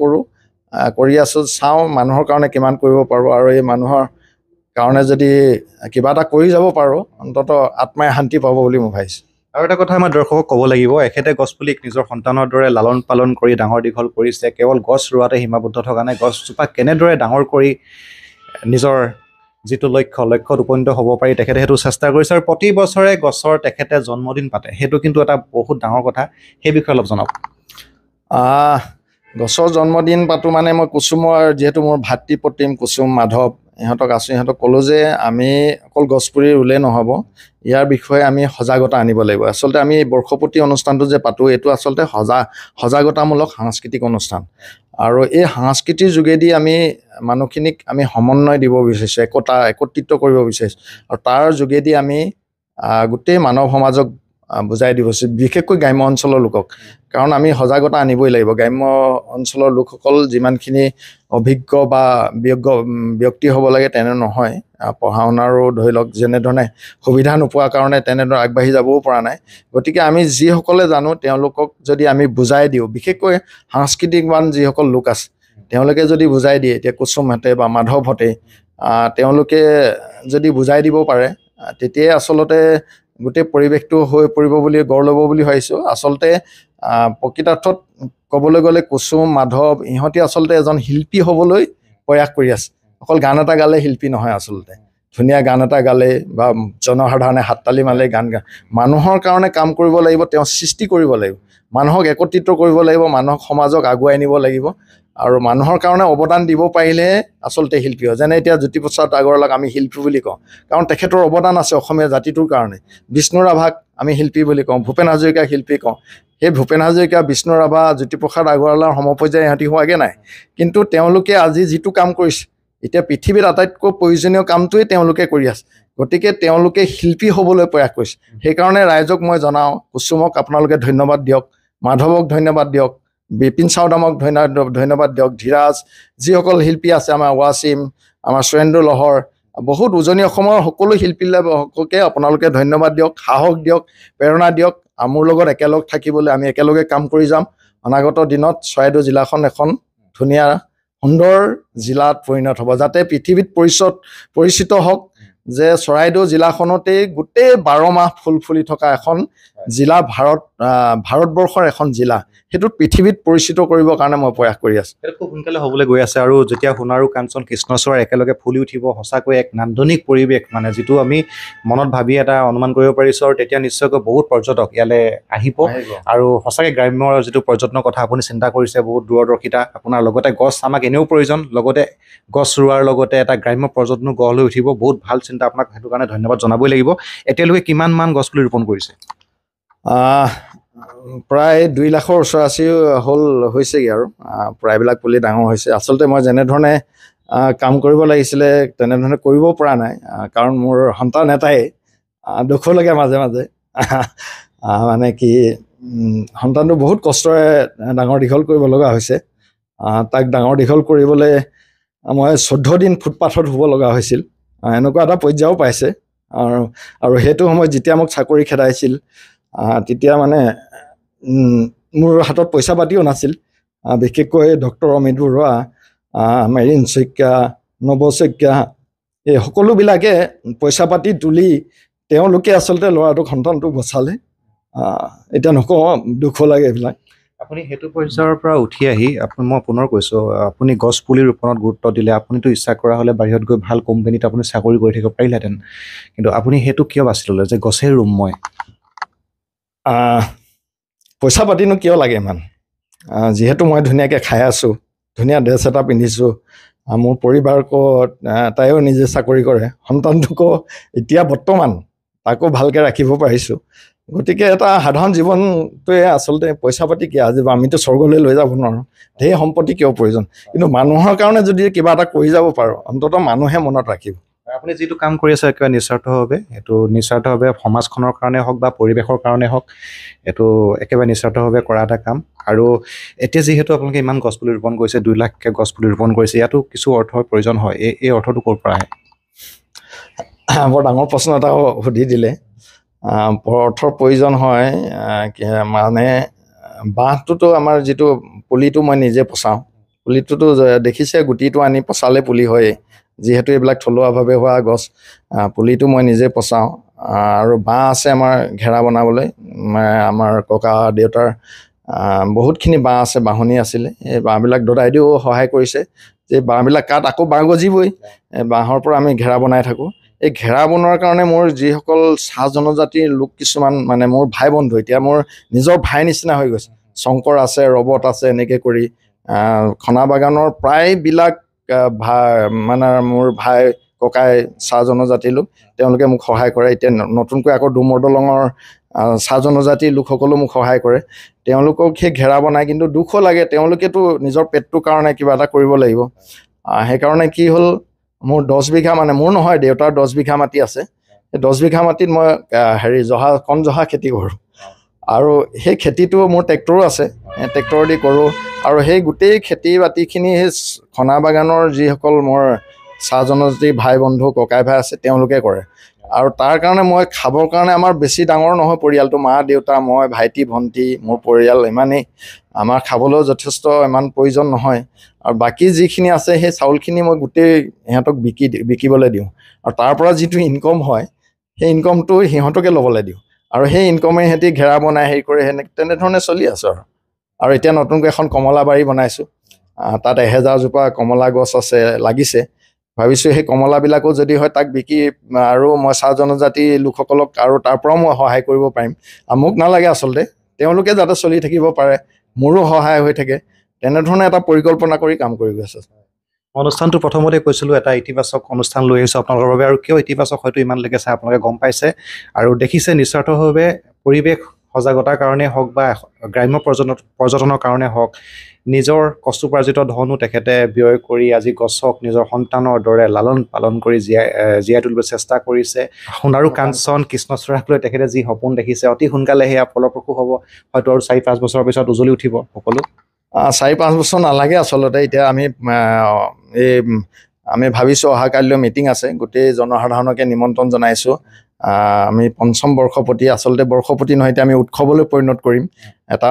কৰি আছোঁ। চাওঁ মানুহৰ কাৰণে কিমান কৰিব পাৰোঁ, আৰু এই মানুহৰ কাৰণে যদি কিবা এটা কৰি যাব পাৰোঁ, অন্ততঃ আত্মাই শান্তি পাব বুলি মই ভাবিছোঁ। আৰু এটা কথা আমাৰ দৰ্শকক ক'ব লাগিব, এখেতে গছপুলিক নিজৰ সন্তানৰ দৰে লালন পালন কৰি ডাঙৰ দীঘল কৰিছে। কেৱল গছ ৰোৱাতে সীমাবদ্ধ থকা নাই, গছজোপা কেনেদৰে ডাঙৰ কৰি নিজৰ যিটো লক্ষ্যত উপনীত হ'ব পাৰি তেখেতে সেইটো চেষ্টা কৰিছে। আৰু প্ৰতি বছৰে গছৰ তেখেতে জন্মদিন পাতে, সেইটো কিন্তু এটা বহুত ডাঙৰ কথা। সেই বিষয়ে অলপ জনাওক। গছৰ জন্মদিন পাতোঁ মানে মই কুসুমৰ, যিহেতু মোৰ ভাতৃ প্ৰতিম কুসুম মাধৱ ইহঁতক আছোঁ, ইহঁতক ক'লোঁ যে আমি অকল গছপুলি ৰুলে নহ'ব, ইয়াৰ বিষয়ে আমি সজাগতা আনিব লাগিব। আচলতে আমি বৰ্ষপতি অনুষ্ঠানটো যে পাতোঁ, এইটো আচলতে সজাগতামূলক সাংস্কৃতিক অনুষ্ঠান। আৰু এই সংস্কৃতিৰ যোগেদি আমি মানুহখিনিক আমি সমন্বয় দিব বিচাৰিছোঁ, একত্ৰিত কৰিব বিচাৰিছোঁ। আৰু তাৰ যোগেদি আমি গোটেই মানৱ সমাজক বুজাই দিব, বিশেষকৈ গ্ৰাম্য অঞ্চলৰ লোকক। কাৰণ আমি সজাগতা আনিবই লাগিব। গ্ৰাম্য অঞ্চলৰ লোকসকল যিমানখিনি অভিজ্ঞ বা ব্যক্তি হ'ব লাগে তেনে নহয়। পঢ়া শুনাৰো ধৰি লওক যেনেধৰণে সুবিধা নোপোৱাৰ কাৰণে তেনেদৰে আগবাঢ়ি যাবও পৰা নাই। গতিকে আমি যিসকলে জানো তেওঁলোকক যদি আমি বুজাই দিওঁ, বিশেষকৈ সাংস্কৃতিকবান যিসকল লোক আছে তেওঁলোকে যদি বুজাই দিয়ে, এতিয়া কুসুমহঁতে বা মাধৱহঁতে তেওঁলোকে যদি বুজাই দিব পাৰে, তেতিয়াই আচলতে গোটেই পৰিৱেশটো হৈ পৰিব বুলি গঢ় ল'ব বুলি ভাবিছোঁ। আচলতে প্ৰকৃতাৰ্থত ক'বলৈ গ'লে কুসুম মাধৱ ইহঁতে আচলতে এজন শিল্পী হ'বলৈ প্ৰয়াস কৰি আছে। অকল গান এটা গালে শিল্পী নহয়, আচলতে ধুনীয়া গান এটা গালে বা জনসাধাৰণে হাততালি মালে গান মানুহৰ কাৰণে কাম কৰিব লাগিব, তেওঁ সৃষ্টি কৰিব লাগিব, মানুহক একত্ৰিত কৰিব লাগিব, মানুহক সমাজক আগুৱাই নিব লাগিব। আৰু মানুহৰ কাৰণে অৱদান দিব পাৰিলেহে আচলতে শিল্পী হয়। যেনে এতিয়া জ্যোতিপ্ৰসাদ আগৰৱালাক আমি শিল্পী বুলি কওঁ, কাৰণ তেখেতৰ অৱদান আছে অসমীয়া জাতিটোৰ কাৰণে। বিষ্ণু ৰাভাক আমি শিল্পী বুলি কওঁ, ভূপেন হাজৰিকাক শিল্পী কওঁ। সেই ভূপেন হাজৰিকা, বিষ্ণু ৰাভা, জ্যোতিপ্ৰসাদ আগৰৱালাৰ সমপৰ্যায়ৰ ইহঁতি হোৱাগৈ নাই, কিন্তু তেওঁলোকে আজি যিটো কাম কৰিছে, এতিয়া পৃথিৱীত আটাইতকৈ প্ৰয়োজনীয় কামটোৱেই তেওঁলোকে কৰি আছে। গতিকে তেওঁলোকে শিল্পী হ'বলৈ প্ৰয়াস কৰিছে। সেইকাৰণে ৰাইজক মই জনাওঁ, কুসুমক আপোনালোকে ধন্যবাদ দিয়ক, মাধৱক ধন্যবাদ দিয়ক, বিপিন চাওদামক ধন্যবাদ দিয়ক, ধীৰাজ, যিসকল শিল্পী আছে, আমাৰ ৱাছিম, আমাৰ সুৰেন্দ্ৰ লহৰ, বহুত উজনি অসমৰ সকলো শিল্পীসকলকে আপোনালোকে ধন্যবাদ দিয়ক, সাহস দিয়ক, প্ৰেৰণা দিয়ক। মোৰ লগত একেলগ থাকিবলৈ আমি একেলগে কাম কৰি যাম। অনাগত দিনত চৰাইদেউ জিলাখন এখন ধুনীয়া সুন্দৰ জিলাত পৰিণত হ'ব, যাতে পৃথিৱীত পৰিচিত হওক যে চৰাইদেউ জিলাখনতেই গোটেই 12 মাহ ফুল ফুলি থকা এখন জিলা, ভাৰতবৰ্ষৰ এখন জিলা, সেইটো পৃথিৱীত পৰিচিত কৰিবৰ কাৰণে মই প্ৰয়াস কৰি আছোঁ। সেইটো খুব সোনকালে হ'বলৈ গৈ আছে। আৰু যেতিয়া সোণাৰু কাঞ্চন কৃষ্ণচূড়া একেলগে ফুলি উঠিব, সঁচাকৈ এক নান্দনিক পৰিৱেশ, মানে যিটো আমি মনত ভাবি এটা অনুমান কৰিব পাৰিছোঁ। আৰু তেতিয়া নিশ্চয়কৈ বহুত পৰ্যটক ইয়ালৈ আহিব। আৰু সঁচাকৈ গ্ৰাম্যৰ যিটো পৰ্যটনৰ কথা আপুনি চিন্তা কৰিছে, বহুত দূৰদৰ্শিতা আপোনাৰ। লগতে গছ আমাক এনেও প্ৰয়োজন, লগতে গছ ৰোৱাৰ লগতে এটা গ্ৰাম্য পৰ্যটনো গঢ় লৈ উঠিব। বহুত ভাল চিন্তা, আপোনাক সেইটো কাৰণে ধন্যবাদ জনাবই লাগিব। এতিয়ালৈকে কিমানমান গছপুলি ৰোপণ কৰিছে? প্ৰায় 2 লাখৰ ওচৰা-ওচৰি হৈছেগৈ। আৰু প্ৰায়বিলাক পুলি ডাঙৰ হৈছে। আচলতে মই যেনেধৰণে কাম কৰিব লাগিছিলে তেনেধৰণে কৰিব পৰা নাই, কাৰণ মোৰ সন্তান এটাই, দুখো লাগে মাজে মাজে। মানে কি, সন্তানটো বহুত কষ্টৰে ডাঙৰ দীঘল কৰিব লগা হৈছে। তাক ডাঙৰ দীঘল কৰিবলৈ মই 14 দিন ফুটপাথত শুব লগা হৈছিল, এনেকুৱা এটা পৰ্যায়ও পাইছে। আৰু সেইটো সময়ত যেতিয়া মোক চাকৰি খেদাইছিল, তেতিয়া মানে মোৰ হাতত পইচা পাতিও নাছিল। বিশেষকৈ ডক্টৰ অমিত বৰুৱা, মেৰিন শইকীয়া, নৱ শইকীয়া, এই সকলোবিলাকে পইচা পাতি তুলি তেওঁলোকে আচলতে ল'ৰাটোক, সন্তানটোক বচালে। এতিয়া নকওঁ, দুখ লাগে এইবিলাক। আপুনি সেইটো পৰ্যায়ৰ পৰা উঠি আহি, মই পুনৰ কৈছোঁ, আপুনি গছ পুলি ৰোপণত গুৰুত্ব দিলে। আপুনিতো ইচ্ছা কৰা হ'লে বাহিৰত গৈ ভাল কোম্পানীত আপুনি চাকৰি কৰি থাকিব পাৰিলেহেঁতেন, কিন্তু আপুনি সেইটো কিয় বাছি ল'লে যে গছেই ৰুম মই? পইচা পাতিনো কিয় লাগে ইমান? যিহেতু মই ধুনীয়াকৈ খাই আছোঁ, ধুনীয়া ড্ৰেছ এটা পিন্ধিছোঁ, মোৰ পৰিবাৰকো, তাইও নিজে চাকৰি কৰে, সন্তানটোকো এতিয়া বৰ্তমান তাকো ভালকৈ ৰাখিব পাৰিছোঁ। গতিকে এটা সাধাৰণ জীৱনটোৱে আচলতে পইচা পাতি কি, আজি আমিতো স্বৰ্গলৈ লৈ যাব নোৱাৰোঁ, ঢেৰ সম্পত্তি কিয় প্ৰয়োজন, কিন্তু মানুহৰ কাৰণে যদি কিবা এটা কৰি যাব পাৰোঁ, অন্ততঃ মানুহে মনত ৰাখিব। আপুনি যিটো কাম কৰি আছে একেবাৰে নিস্বাৰ্থভাৱে, এইটো নিস্বাৰ্থভাৱে সমাজখনৰ কাৰণে হওক বা পৰিৱেশৰ কাৰণে হওক, এইটো একেবাৰে নিস্বাৰ্থভাৱে কৰা এটা কাম। আৰু এতিয়া যিহেতু আপোনালোকে ইমান গছপুলি ৰোপণ কৰিছে, 2 লাখকৈ গছপুলি ৰোপণ কৰিছে, ইয়াতো কিছু অৰ্থৰ প্ৰয়োজন হয়। এই অৰ্থটো ক'ৰ পৰা আহে? বৰ ডাঙৰ প্ৰশ্ন এটা সুধি দিলে। অৰ্থৰ প্ৰয়োজন হয়, মানে বাঁহটোতো আমাৰ যিটো পুলিটো মই নিজে পচাওঁ, পুলিটোতো দেখিছে, গুটিটো আনি পচালে পুলি হয়েই, যিহেতু এইবিলাক থলুৱাভাৱে হোৱা গছ। পুলিটো মই নিজে পচাওঁ, আৰু বাঁহ আছে আমাৰ ঘেৰা বনাবলৈ আমাৰ ককা দেউতাৰ বহুতখিনি বাঁহ আছে বাঁহনি আছিলে এই বাঁহবিলাক দদাইদেউ সহায় কৰিছে যে বাঁহবিলাক কাট আকৌ বাঁহ গজিবই বাঁহৰ পৰা আমি ঘেৰা বনাই থাকোঁ এই ঘেৰা বনোৱাৰ কাৰণে মোৰ যিসকল চাহ জনজাতিৰ লোক কিছুমান মানে মোৰ ভাই বন্ধু এতিয়া মোৰ নিজৰ ভাই নিচিনা হৈ গৈছে শংকৰ আছে ৰবট আছে এনেকৈ কৰি খনা বাগানৰ প্ৰায়বিলাক মানে মোৰ ভাই ককাই চাহ জনজাতি লোক তেওঁলোকে মোক সহায় কৰে এতিয়া নতুনকৈ আকৌ ডুমৰ দলঙৰ চাহ জনজাতিৰ লোকসকলেও মোক সহায় কৰে তেওঁলোকক সেই ঘেৰা বনাই কিন্তু দুখো লাগে তেওঁলোকেতো নিজৰ পেটটোৰ কাৰণে কিবা এটা কৰিব লাগিব সেইকাৰণে কি হ'ল মোৰ 10 বিঘা মানে মোৰ নহয় দেউতাৰ 10 বিঘা মাটি আছে সেই 10 বিঘা মাটিত মই কণ জহা খেতি কৰোঁ আৰু সেই খেতিটো মোৰ ট্ৰেক্টৰো আছে ট্ৰেক্টৰ দি কৰোঁ আৰু সেই গোটেই খেতি বাতিখিনি সেই খনা বাগানৰ যিসকল মোৰ চাহ জনজাতি ভাই বন্ধু ককাই ভাই আছে তেওঁলোকে কৰে আৰু তাৰ কাৰণে মই খাবৰ কাৰণে আমাৰ বেছি ডাঙৰ নহয় পৰিয়ালটো মা দেউতা মই ভাইটি ভণ্টি মোৰ পৰিয়াল ইমানেই আমাৰ খাবলৈও যথেষ্ট ইমান প্ৰয়োজন নহয় আৰু বাকী যিখিনি আছে সেই চাউলখিনি মই গোটেই সিহঁতক বিকিবলৈ দিওঁ আৰু তাৰ পৰা যিটো ইনকম হয় সেই ইনকমটো সিহঁতকে ল'বলৈ দিওঁ আৰু সেই ইনকমে সিহঁতি ঘেৰা বনাই হেৰি কৰে তেনেধৰণে চলি আছোঁ আৰু এতিয়া নতুনকৈ এখন কমলা বাৰী বনাইছোঁ তাত 1000 জোপা কমলা গছ আছে লাগিছে ভাবিছোঁ সেই কমলাবিলাকো যদি হয় তাক বিকি আৰু মই চাহ জনজাতি লোকসকলক আৰু তাৰ পৰাও মই সহায় কৰিব পাৰিম আৰু মোক নালাগে আচলতে তেওঁলোকে যাতে চলি থাকিব পাৰে মোৰো সহায় হৈ থাকে তেনেধৰণে এটা পৰিকল্পনা কৰি কাম কৰি গৈ আছে অনুষ্ঠানটো প্ৰথমতে কৈছিলোঁ এটা ইতিবাচক অনুষ্ঠান লৈ আহিছোঁ আপোনালোকৰ বাবে আৰু কিয় ইতিবাচক হয়তো ইমানলৈকে চাই আপোনালোকে গম পাইছে আৰু দেখিছে নিস্বাৰ্থভাৱে পৰিৱেশ সজাগতাৰ কাৰণে হওক বা গ্ৰাম্য পৰ্যটনৰ কাৰণে হওক নিজৰ কষ্টোপাৰ্জিত ধনো তেখেতে ব্যয় কৰি আজি গছক নিজৰ সন্তানৰ দৰে লালন পালন কৰি জীয়াই তুলিবলৈ চেষ্টা কৰিছে সোণাৰু কাঞ্চন কৃষ্ণচূড়াক লৈ তেখেতে যি সপোন দেখিছে অতি সোনকালে সেয়া ফলপ্ৰসূ হ'ব হয়তো আৰু 4-5 বছৰৰ পিছত উজলি উঠিব সকলো 4-5 বছৰ নালাগে আচলতে এতিয়া আমি ভাবিছোঁ অহা কাইলৈ মিটিং আছে গোটেই জনসাধাৰণকে নিমন্ত্ৰণ জনাইছোঁ আমি পঞ্চম বৰ্ষপতি আচলতে বৰ্ষপতি নহয় এতিয়া আমি উৎসৱলৈ পৰিণত কৰিম এটা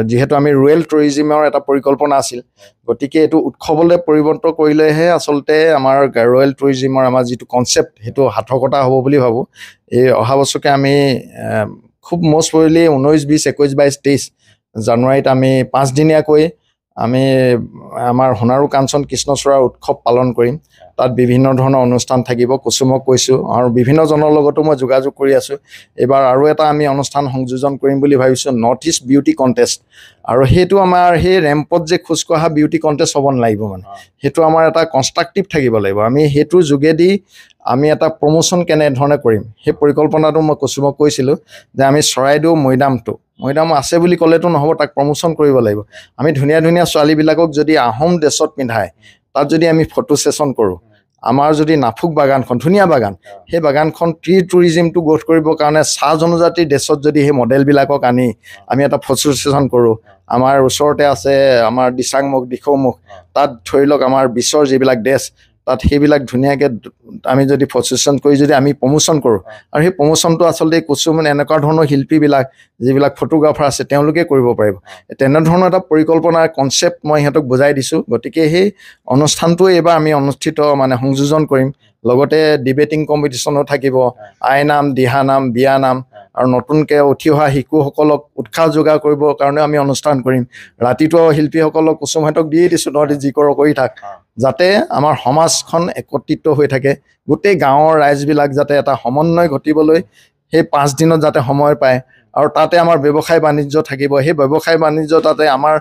যিহেতু আমি ৰুৰেল টুৰিজিমৰ এটা পৰিকল্পনা আছিল গতিকে এইটো উৎসৱলৈ পৰিৱৰ্তন কৰিলেহে আচলতে আমাৰ ৰুৰেল টুৰিজিমৰ আমাৰ যিটো কনচেপ্ট সেইটো সাৰ্থকতা হ'ব বুলি ভাবোঁ এই অহা বছৰকে আমি খুব মষ্ট প্ৰবেবলি 19, 20, 21, 22, 23 জানুৱাৰীত আমি 5 দিনীয়াকৈ আমি আমাৰ সোণাৰু কাঞ্চন কৃষ্ণচূড়াৰ উৎসৱ পালন কৰিম তাত বিভিন্ন ধৰণৰ অনুষ্ঠান থাকিব কুসুমক কৈছোঁ আৰু বিভিন্নজনৰ লগতো মই যোগাযোগ কৰি আছোঁ এইবাৰ আৰু এটা আমি অনুষ্ঠান সংযোজন কৰিম বুলি ভাবিছোঁ নৰ্থ ইষ্ট বিউটি কণ্টেষ্ট আৰু সেইটো আমাৰ সেই ৰেম্পত যে খোজকঢ়া বিউটি কণ্টেষ্ট হ'ব নালাগিব মানে সেইটো আমাৰ এটা কনষ্ট্ৰাক্টিভ থাকিব লাগিব আমি সেইটোৰ যোগেদি আমি এটা প্ৰমোশ্যন কেনেধৰণে কৰিম সেই পৰিকল্পনাটো মই কুসুমক কৈছিলোঁ যে আমি চৰাইদেউ মৈদাম আছে বুলি ক'লেতো নহ'ব তাক প্ৰমোশ্যন কৰিব লাগিব আমি ধুনীয়া ধুনীয়া ছোৱালীবিলাকক যদি আহোম ড্ৰেছত পিন্ধাই তাত যদি আমি ফটো ছেশ্যন কৰোঁ আমাৰ যদি নাফুক বাগানখন ধুনীয়া বাগান সেই বাগানখন টুৰিজিমটো গ্ৰ'থ কৰিবৰ কাৰণে চাহ জনজাতিৰ ড্ৰেছত যদি সেই মডেলবিলাকক আনি আমি এটা ফটো ছেশ্যন কৰোঁ আমাৰ ওচৰতে আছে আমাৰ দিখৌমুখ তাত ধৰি লওক আমাৰ বিশ্বৰ যিবিলাক ড্ৰেছ তাত সেইবিলাক ধুনীয়াকৈ আমি যদি ফটো ছেশ্যন কৰি যদি আমি প্ৰমোশ্যন কৰোঁ আৰু সেই প্ৰমোশ্যনটো আচলতে কিছুমান এনেকুৱা ধৰণৰ শিল্পীবিলাক যিবিলাক ফটোগ্ৰাফাৰ আছে তেওঁলোকে কৰিব পাৰিব তেনেধৰণৰ এটা পৰিকল্পনাৰ কনচেপ্ট মই সিহঁতক বুজাই দিছোঁ গতিকে সেই অনুষ্ঠানটো এইবাৰ আমি অনুষ্ঠিত মানে সংযোজন কৰিম লগতে ডিবেটিং কম্পিটিশ্যনো থাকিব আইনাম দিহানাম বিয়ানাম আৰু নতুনকৈ উঠি অহা শিশুসকলক উৎসাহ যোগাৰ কৰিবৰ কাৰণেও আমি অনুষ্ঠান কৰিম ৰাতিটো শিল্পীসকলক কুসুমহঁতক দিয়ে দিছোঁ তহঁতি যি কৰ কৰি থাক যাতে আমাৰ সমাজখন একত্ৰিত হৈ থাকে গোটেই গাঁৱৰ ৰাইজবিলাক যাতে এটা সমন্বয় ঘটিবলৈ সেই 5 দিনত যাতে সময় পায় আৰু তাতে আমাৰ ব্যৱসায় বাণিজ্য থাকিব সেই ব্যৱসায় বাণিজ্য তাতে আমাৰ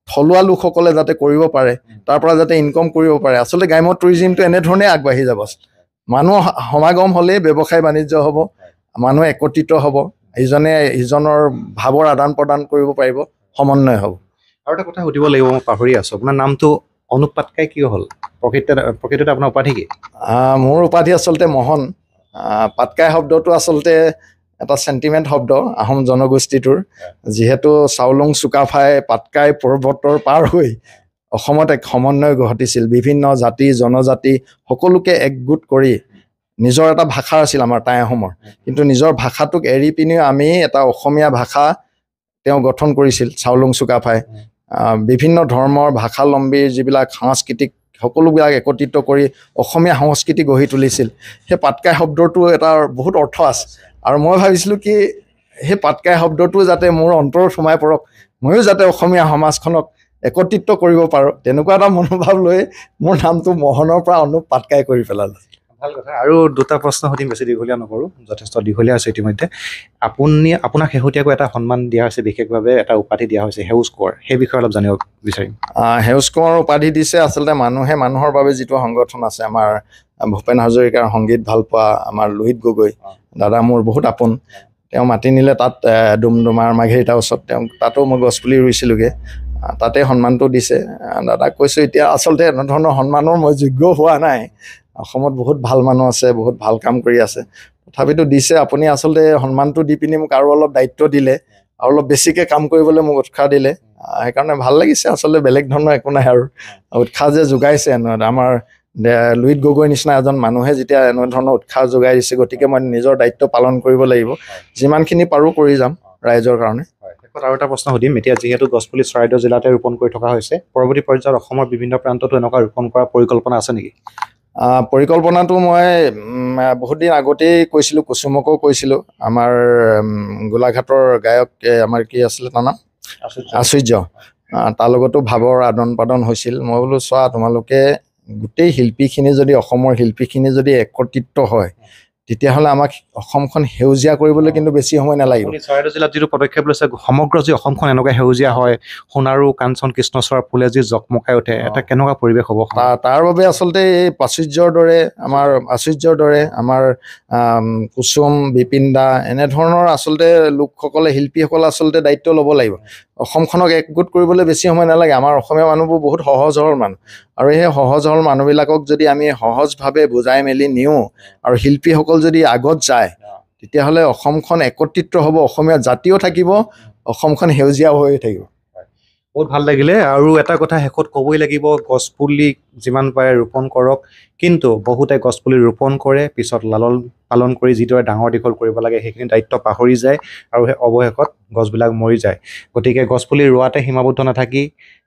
থলুৱা লোকসকলে যাতে কৰিব পাৰে তাৰ পৰা যাতে ইনকম কৰিব পাৰে আচলতে গ্ৰাম্য টুৰিজিমটো এনেধৰণে আগবাঢ়ি যাব মানুহ সমাগম হ'লেই ব্যৱসায় বাণিজ্য হ'ব মানুহ একত্ৰিত হ'ব ইজনে সিজনৰ ভাৱৰ আদান প্ৰদান কৰিব পাৰিব সমন্বয় হ'ব আৰু এটা কথা সুধিব লাগিব মই পাহৰি আছোঁ আপোনাৰ নামটো অনুপ পাটকাই কিয় হ'ল প্ৰকৃততে আপোনাৰ উপাধি কি মোৰ উপাধি আচলতে মোহন পাটকাই শব্দটো আচলতে এটা চেণ্টিমেণ্ট শব্দ আহোম জনগোষ্ঠীটোৰ যিহেতু চাওলুং চুকাফাই পাটকাই পৰ্বতৰ পাৰ হৈ অসমত এক সমন্বয় ঘটিছিল বিভিন্ন জাতি জনজাতি সকলোকে একগোট কৰি নিজৰ এটা ভাষা আছিল আমাৰ টাই আহোমৰ কিন্তু নিজৰ ভাষাটোক এৰি পিনি আমি এটা অসমীয়া ভাষা তেওঁ গঠন কৰিছিল চাওলুং চুকাফাই বিভিন্ন ধৰ্মৰ ভাষালম্বীৰ যিবিলাক সাংস্কৃতিক সকলোবিলাক একত্ৰিত কৰি অসমীয়া সংস্কৃতি গঢ়ি তুলিছিল। সেই পাটকাই শব্দটো এটা বহুত অৰ্থ আছে আৰু মই ভাবিছিলোঁ কি সেই পাটকাই শব্দটো যাতে মোৰ অন্তৰত সোমাই পৰক, ময়ো যাতে অসমীয়া সমাজখনক একত্ৰিত কৰিব পাৰোঁ, তেনেকুৱা এটা মনোভাৱ লৈ মোৰ নামটো মোহনৰ পৰা অনুপ পাটকাই কৰি পেলালোঁ। ভাল কথা। আৰু দুটা প্ৰশ্ন সুধিম, বেছি দীঘলীয়া নকৰোঁ, যথেষ্ট দীঘলীয়া হৈছে ইতিমধ্যে। আপোনাক শেহতীয়াকৈ এটা সন্মান দিয়া হৈছে, বিশেষভাৱে এটা উপাধি দিয়া হৈছে সেউজ কোঁৱৰ, সেই বিষয়ে অলপ জানিব বিচাৰিম। সেউজ কোঁৱৰ উপাধি দিছে আচলতে মানুহে মানুহৰ বাবে যিটো সংগঠন আছে, আমাৰ ভূপেন হাজৰিকাৰ সংগীত ভাল পোৱা আমাৰ লোহিত গগৈ দাদা মোৰ বহুত আপোন, তেওঁ মাতি নিলে তাত ডুমডুমাৰ মাৰ্ঘেৰিটা ওচৰত, তাতো মই গছপুলি ৰুইছিলোঁগৈ, তাতে সন্মানটো দিছে। দাদাক কৈছোঁ এতিয়া আচলতে এনেধৰণৰ সন্মানৰ মই যোগ্য হোৱা নাই, অসমত বহুত ভাল মানুহ আছে, বহুত ভাল কাম কৰি আছে, তথাপিতো দিছে। আপুনি আচলতে সন্মানটো দি পিনি মোক আৰু অলপ দায়িত্ব দিলে আৰু অলপ বেছিকৈ কাম কৰিবলৈ মোক উৎসাহ দিলে, সেইকাৰণে ভাল লাগিছে। আচলতে বেলেগ ধৰণৰ একো নাই, আৰু উৎসাহ যে যোগাইছে আমাৰ লোহিত গগৈৰ নিচিনা এজন মানুহে যেতিয়া এনে ধৰণৰ উৎসাহ যোগাই দিছে, গতিকে মই নিজৰ দায়িত্ব পালন কৰিব লাগিব, যিমানখিনি পাৰোঁ কৰি যাম ৰাইজৰ কাৰণে। শেষত আৰু এটা প্ৰশ্ন সুধিম, এতিয়া যিহেতু গছপুলি চৰাইদেউ জিলাতে ৰোপণ কৰি থকা হৈছে, পৰৱৰ্তী পৰ্যায়ত অসমৰ বিভিন্ন প্ৰান্ততো এনেকুৱা ৰোপণ কৰাৰ পৰিকল্পনা আছে নেকি? পৰিকল্পনাটো মই বহুত দিন আগতেই কৈছিলোঁ, কুচুমকো কৈছিলোঁ, আমাৰ গোলাঘাটৰ গায়ক আমাৰ কি আছিলে তাৰ নাম, আশ্চৰ্য, তাৰ লগতো ভাৱৰ আদান প্ৰদান হৈছিল। মই বোলো চোৱা, তোমালোকে গোটেই শিল্পীখিনি যদি, অসমৰ শিল্পীখিনি যদি একত্ৰিত হয়, তেতিয়াহ'লে আমাক অসমখন সেউজীয়া কৰিবলৈ কিন্তু বেছি সময় নালাগিব। চৰাইদেউ জিলাত যিটো পদক্ষেপ লৈছে, সমগ্ৰ যি অসমখন এনেকুৱা সেউজীয়া হয়, সোণাৰু কাঞ্চন কৃষ্ণচূড়াৰ ফুলে যি জকমকাই উঠে, এটা কেনেকুৱা পৰিৱেশ হ'ব? তাৰ বাবে আচলতে এই আশ্চৰ্যৰ দৰে আমাৰ কুসুম, বিপিন দা, এনেধৰণৰ আচলতে লোকসকলে, শিল্পীসকলে আচলতে দায়িত্ব ল'ব লাগিব। অসমখনক একগোট কৰিবলৈ বেছি সময় নালাগে। আমাৰ অসমীয়া মানুহবোৰ বহুত সহজ সৰল মানুহ, আৰু সেই সহজ সৰল মানুহবিলাকক যদি আমি সহজভাৱে বুজাই মেলি নিওঁ আৰু শিল্পীসকল যদি আগত যায়, তেতিয়াহ'লে অসমখন একত্ৰিত হ'ব, অসমীয়া জাতিও থাকিব, অসমখন সেউজীয়া হৈ থাকিব। বহুত ভাল লাগিলে। আৰু এটা কথা শেষত ক'বই লাগিব, গছপুলি যিমান পাৰে ৰোপণ কৰক, কিন্তু বহুতে গছপুলি ৰোপণ কৰে, পিছত লালন পালন কৰি যিদৰে ডাঙৰ দীঘল কৰিব লাগে সেইখিনি দায়িত্ব পাহৰি যায়, আৰু সেই অৱশেষত গছবিলাক মৰি যায়। গতিকে গছপুলি ৰোৱাতে সীমাবদ্ধ নাথাকি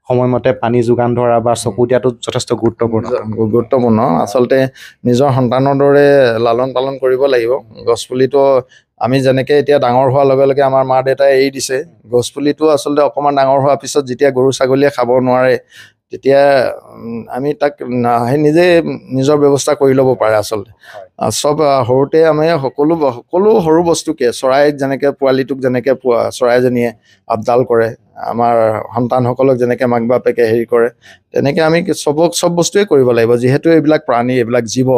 সময়মতে পানী যোগান ধৰা বা চকু দিয়াটো যথেষ্ট গুৰুত্বপূৰ্ণ। আচলতে নিজৰ সন্তানৰ দৰে লালন পালন কৰিব লাগিব। গছপুলিটো আমি যেনেকৈ এতিয়া ডাঙৰ হোৱাৰ লগে লগে আমাৰ মা দেউতাই এৰি দিছে, গছপুলিটো আচলতে অকণমান ডাঙৰ হোৱাৰ পিছত যেতিয়া গৰু ছাগলীয়ে খাব নোৱাৰে, তেতিয়া আমি তাক নিজে নিজৰ ব্যৱস্থা কৰি ল'ব পাৰে। আচলতে চব সৰুতে আমি সকলো সৰু বস্তুকে, চৰাই যেনেকৈ পোৱালিটোক যেনেকৈ চৰাইজনীয়ে আপডাল কৰে, আমাৰ সন্তানসকলক যেনেকৈ মাক বাপেকে হেৰি কৰে, তেনেকৈ আমি চব বস্তুৱে কৰিব লাগিব, যিহেতু এইবিলাক প্ৰাণী, এইবিলাক জীৱ।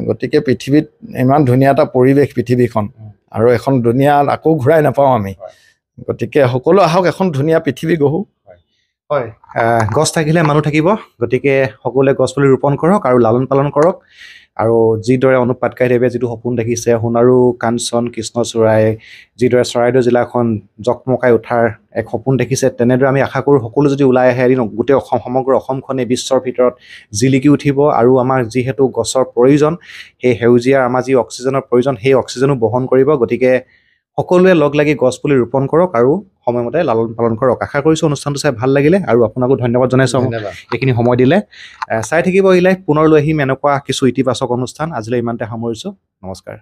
গতিকে পৃথিৱীত ইমান ধুনীয়া এটা পৰিৱেশ পৃথিৱীখন, আৰু এখন দুনিয়াত আকৌ ঘূৰাই নাপাওঁ আমি, গতিকে সকলো আহক এখন ধুনীয়া পৃথিৱী গঢ়ো। হয়, গছ থাকিলে মানুহ থাকিব, গতিকে সকলোৱে গছপুলি ৰোপণ কৰক আৰু লালন পালন কৰক। আৰু যিদৰে অনুপ পাটকাইদেৱে যিটো সপোন দেখিছে, সোণাৰু কাঞ্চন কৃষ্ণচূড়াই যিদৰে চৰাইদেউ জিলাখন জকমকাই উঠাৰ এক সপোন দেখিছে, তেনেদৰে আমি আশা কৰোঁ সকলো যদি ওলাই আহে, এদিন গোটেই সমগ্ৰ অসমখনেই বিশ্বৰ ভিতৰত জিলিকি উঠিব। আৰু আমাৰ যিহেতু গছৰ প্ৰয়োজন, সেই সেউজীয়াৰ আমাৰ যি অক্সিজেনৰ প্ৰয়োজন, সেই অক্সিজেনো বহন কৰিব। গতিকে সকলোৱে লগ লাগি গছপুলি ৰোপণ কৰক আৰু সময়মতে লালন পালন কৰক। আশা কৰিছোঁ অনুষ্ঠানটো চাই ভাল লাগিলে, আৰু আপোনাকো ধন্যবাদ জনাইছোঁ এইখিনি সময় দিলে। চাই থাকিব ইলাইভ, পুনৰ লৈ আহিম এনেকুৱা কিছু ইতিবাচক অনুষ্ঠান। আজিলৈ ইমানতে সামৰিছোঁ, নমস্কাৰ।